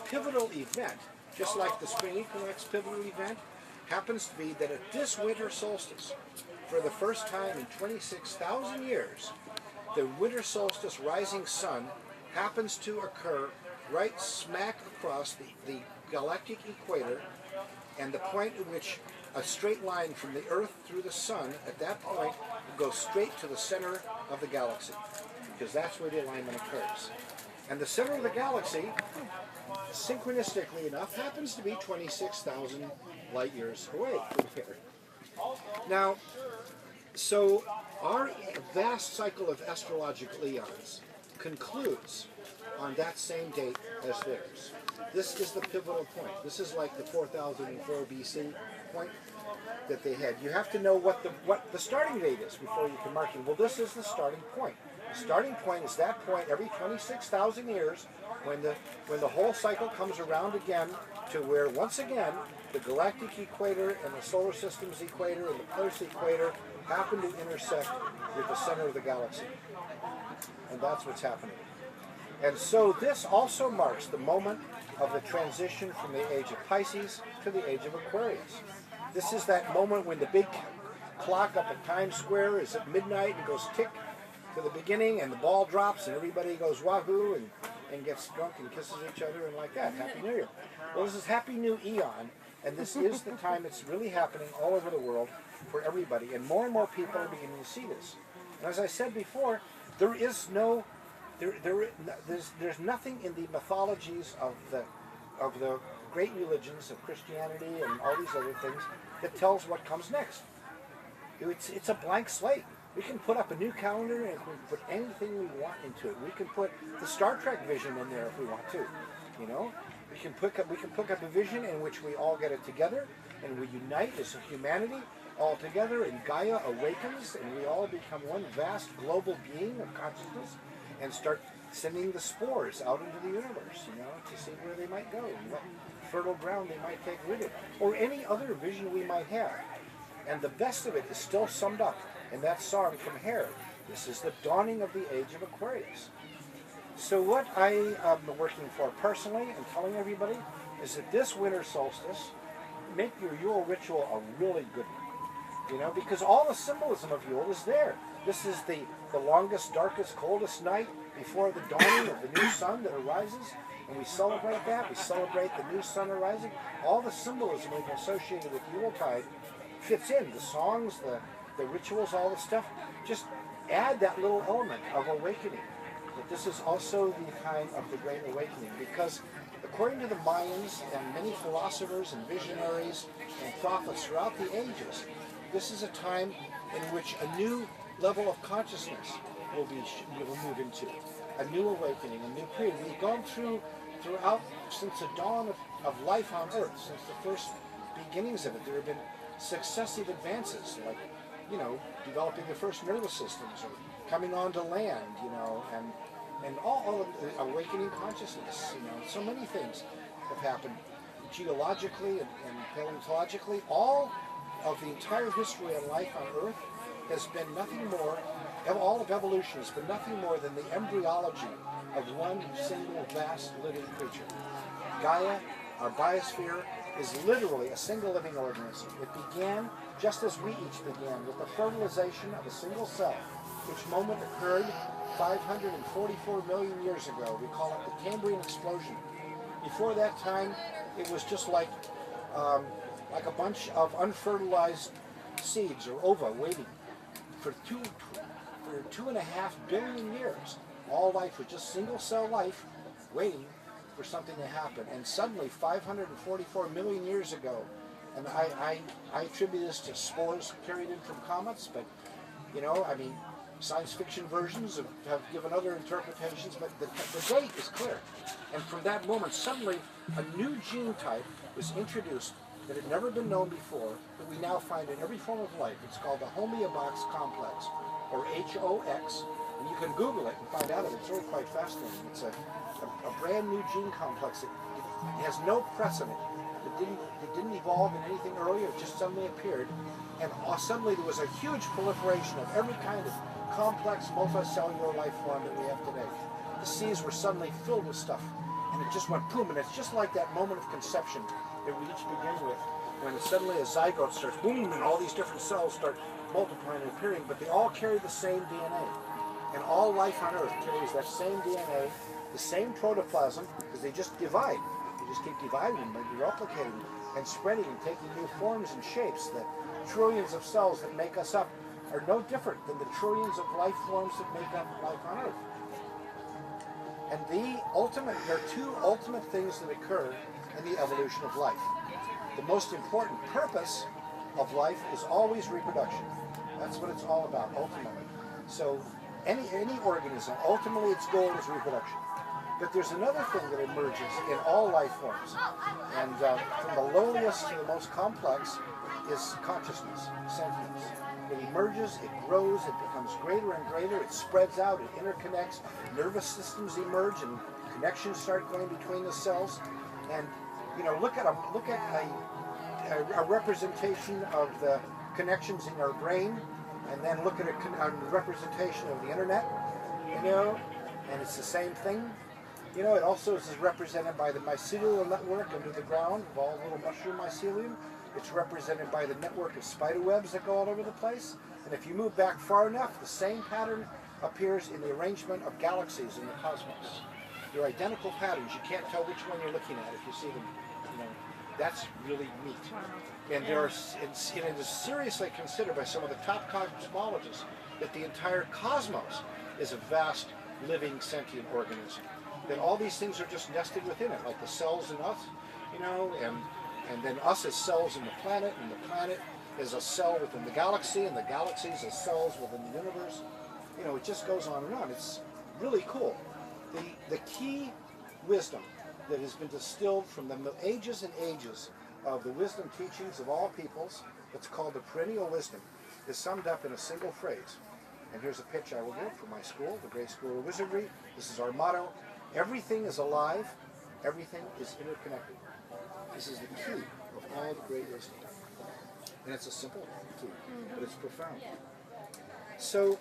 pivotal event, just like the spring equinox pivotal event, happens to be that at this winter solstice, for the first time in 26,000 years, the winter solstice rising sun happens to occur right smack across the galactic equator, and the point at which a straight line from the Earth through the sun, at that point, goes straight to the center of the galaxy, because that's where the alignment occurs. And the center of the galaxy, synchronistically enough, happens to be 26,000 light years away from here. Now, so our vast cycle of astrological eons concludes on that same date as theirs. This is the pivotal point. This is like the 4004 BC point that they had. You have to know what the starting date is before you can mark it. Well, this is the starting point. The starting point is that point every 26,000 years when the whole cycle comes around again to where, once again, the galactic equator and the solar system's equator and the Earth's equator happen to intersect with the center of the galaxy. And that's what's happening. And so this also marks the moment of the transition from the age of Pisces to the age of Aquarius. This is that moment when the big clock up at Times Square is at midnight and goes tick to the beginning, and the ball drops and everybody goes wahoo and gets drunk and kisses each other and like that. Happy New Year. Well, this is Happy New Eon, and this is the time it's really happening all over the world for everybody, and more people are beginning to see this. And as I said before, there's nothing in the mythologies of the great religions of Christianity and all these other things that tells what comes next. It's a blank slate. We can put up a new calendar and we can put anything we want into it. We can put the Star Trek vision in there if we want to. You know, we can put up a vision in which we all get it together and we unite as a humanity all together, and Gaia awakens and we all become one vast global being of consciousness and start sending the spores out into the universe, you know, to see where they might go and what fertile ground they might take with it, or any other vision we might have. And the best of it is still summed up in that song from Hair. This is the dawning of the age of Aquarius. So what I am working for personally and telling everybody is that this winter solstice, make your Yule ritual a really good one. You know, because all the symbolism of Yule is there. This is the longest, darkest, coldest night before the dawning of the new sun that arises, and we celebrate that. We celebrate the new sun arising. All the symbolism associated with Yuletide fits in. The songs, the rituals, all the stuff. Just add that little element of awakening. That this is also the time of the Great Awakening, because according to the Mayans and many philosophers and visionaries and prophets throughout the ages, this is a time in which a new level of consciousness will move into. A new awakening, a new period. We've gone throughout, since the dawn of life on Earth, since the first beginnings of it, there have been successive advances, like, you know, developing the first nervous systems, or coming onto land, you know, and all of the awakening consciousness, you know. So many things have happened geologically and paleontologically. All of the entire history of life on Earth has been nothing more, all of evolution has been nothing more than the embryology of one single vast living creature. Gaia, our biosphere, is literally a single living organism. It began just as we each began, with the fertilization of a single cell, which moment occurred 544 million years ago. We call it the Cambrian explosion. Before that time, it was just like a bunch of unfertilized seeds or ova waiting for 2.5 billion years. All life was just single cell life waiting for something to happen. And suddenly, 544 million years ago, and I attribute this to spores carried in from comets, but, you know, I mean, science fiction versions have given other interpretations, but the date is clear. And from that moment, suddenly, a new gene type was introduced that had never been known before, that we now find in every form of life. It's called the homeobox complex, or HOX, and you can Google it and find out of it. It's really quite fascinating. It's a brand new gene complex. It has no precedent. It didn't evolve in anything earlier. It just suddenly appeared, and suddenly there was a huge proliferation of every kind of complex multicellular life form that we have today. The seas were suddenly filled with stuff, And it just went boom, and it's just like that moment of conception that we each begin with, when suddenly a zygote starts boom, and all these different cells start multiplying and appearing, but they all carry the same DNA. And all life on Earth carries that same DNA, the same protoplasm, because they just divide. They just keep dividing and replicating and spreading and taking new forms and shapes. The trillions of cells that make us up are no different than the trillions of life forms that make up life on Earth. And there are two ultimate things that occur in the evolution of life. The most important purpose of life is always reproduction. That's what it's all about, ultimately. So any organism, ultimately its goal is reproduction. But there's another thing that emerges in all life forms. And from the lowliest to the most complex is consciousness, sentience. It emerges, it grows, it becomes greater and greater, it spreads out, it interconnects, nervous systems emerge and connections start going between the cells. And look at a representation of the connections in our brain, and then look at a representation of the internet, and it's the same thing. It also is represented by the mycelial network under the ground of all little mushroom mycelium. It's represented by the network of spider webs that go all over the place. And if you move back far enough, the same pattern appears in the arrangement of galaxies in the cosmos. They're identical patterns. You can't tell which one you're looking at if you see them. That's really neat. And it is seriously considered by some of the top cosmologists that the entire cosmos is a vast, living, sentient organism. That all these things are just nested within it, like the cells in us, and then us as cells in the planet, and the planet is a cell within the galaxy, and the galaxies as cells within the universe. It just goes on and on. It's really cool. The key wisdom that has been distilled from the ages and ages of the wisdom teachings of all peoples, that's called the perennial wisdom, is summed up in a single phrase. And here's a pitch I will give for my school, the Great School of Wizardry. This is our motto: everything is alive, everything is interconnected. This is the key of all the great wisdom. And it's a simple key, but it's profound. So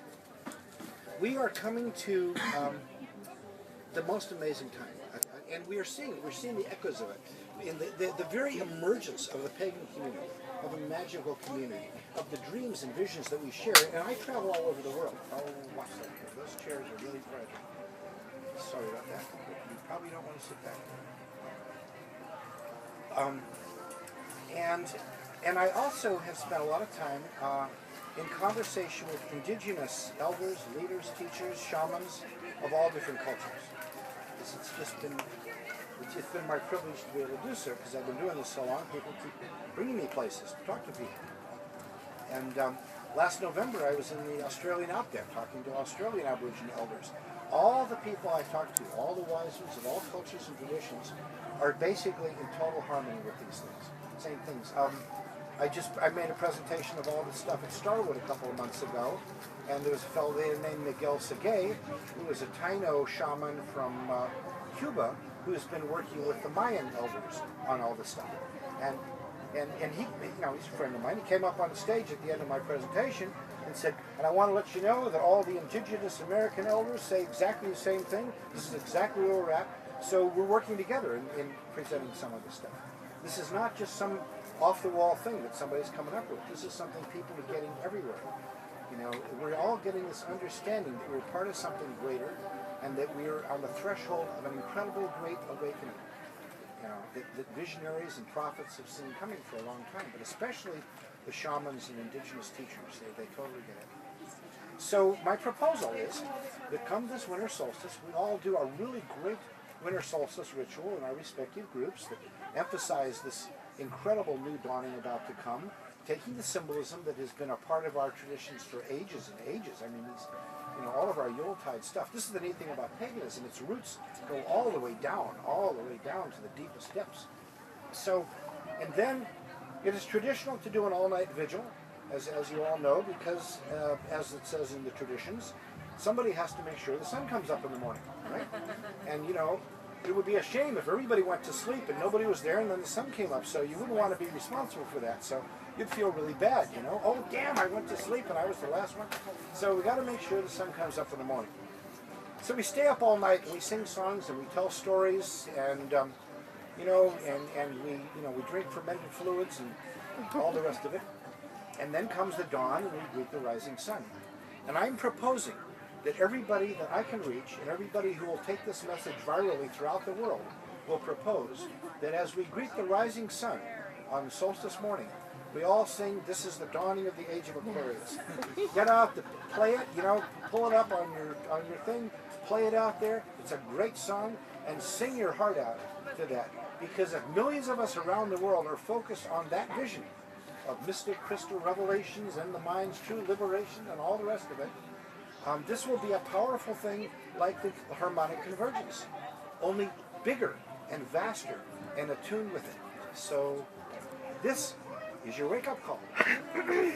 we are coming to the most amazing time. And we're seeing the echoes of it in the very emergence of the pagan community, of a magical community, of the dreams and visions that we share. And I travel all over the world. Oh, watch that. Those chairs are really fragile. Sorry about that. You probably don't want to sit back. And I also have spent a lot of time in conversation with indigenous elders, leaders, teachers, shamans of all different cultures. It's been my privilege to be able to do so, because I've been doing this so long. People keep bringing me places to talk to people. And last November I was in the Australian outback talking to Australian Aboriginal elders. All the people I talked to, all the wise ones of all cultures and traditions, are basically in total harmony with these things. Same things. I made a presentation of all this stuff at Starwood a couple of months ago, and there was a fellow there named Miguel Segué, who is a Taino shaman from Cuba, who has been working with the Mayan elders on all this stuff. And he, he's a friend of mine. He came up on the stage at the end of my presentation and said, and I want to let you know that all the indigenous American elders say exactly the same thing. This is exactly where we're at. So we're working together in presenting some of this stuff. This is not just some off-the-wall thing that somebody's coming up with. This is something people are getting everywhere. We're all getting this understanding that we're part of something greater, and that we're on the threshold of an incredible great awakening. That visionaries and prophets have seen coming for a long time, but especially the shamans and indigenous teachers. They totally get it. So my proposal is that come this winter solstice, we all do a really great winter solstice ritual in our respective groups that emphasize this incredible new dawning about to come, taking the symbolism that has been a part of our traditions for ages and ages. I mean, all of our Yuletide stuff. This is the neat thing about paganism. Its roots go all the way down to the deepest depths. So, and then it is traditional to do an all-night vigil, as you all know, because, as it says in the traditions, somebody has to make sure the sun comes up in the morning, right? And, it would be a shame if everybody went to sleep and nobody was there and then the sun came up, so you wouldn't want to be responsible for that. So you'd feel really bad, Oh, damn, I went to sleep and I was the last one. So we got to make sure the sun comes up in the morning. So we stay up all night and we sing songs and we tell stories and we drink fermented fluids and all the rest of it. And then comes the dawn and we greet the rising sun. And I'm proposing that everybody that I can reach and everybody who will take this message virally throughout the world will propose that as we greet the rising sun on solstice morning, we all sing, "This is the dawning of the age of Aquarius." Get out, play it, pull it up on your thing, play it out there. It's a great song, and sing your heart out to that. Because if millions of us around the world are focused on that vision of mystic crystal revelations and the mind's true liberation and all the rest of it, this will be a powerful thing like the harmonic convergence, only bigger and vaster and attuned with it. So this is your wake-up call. Okay.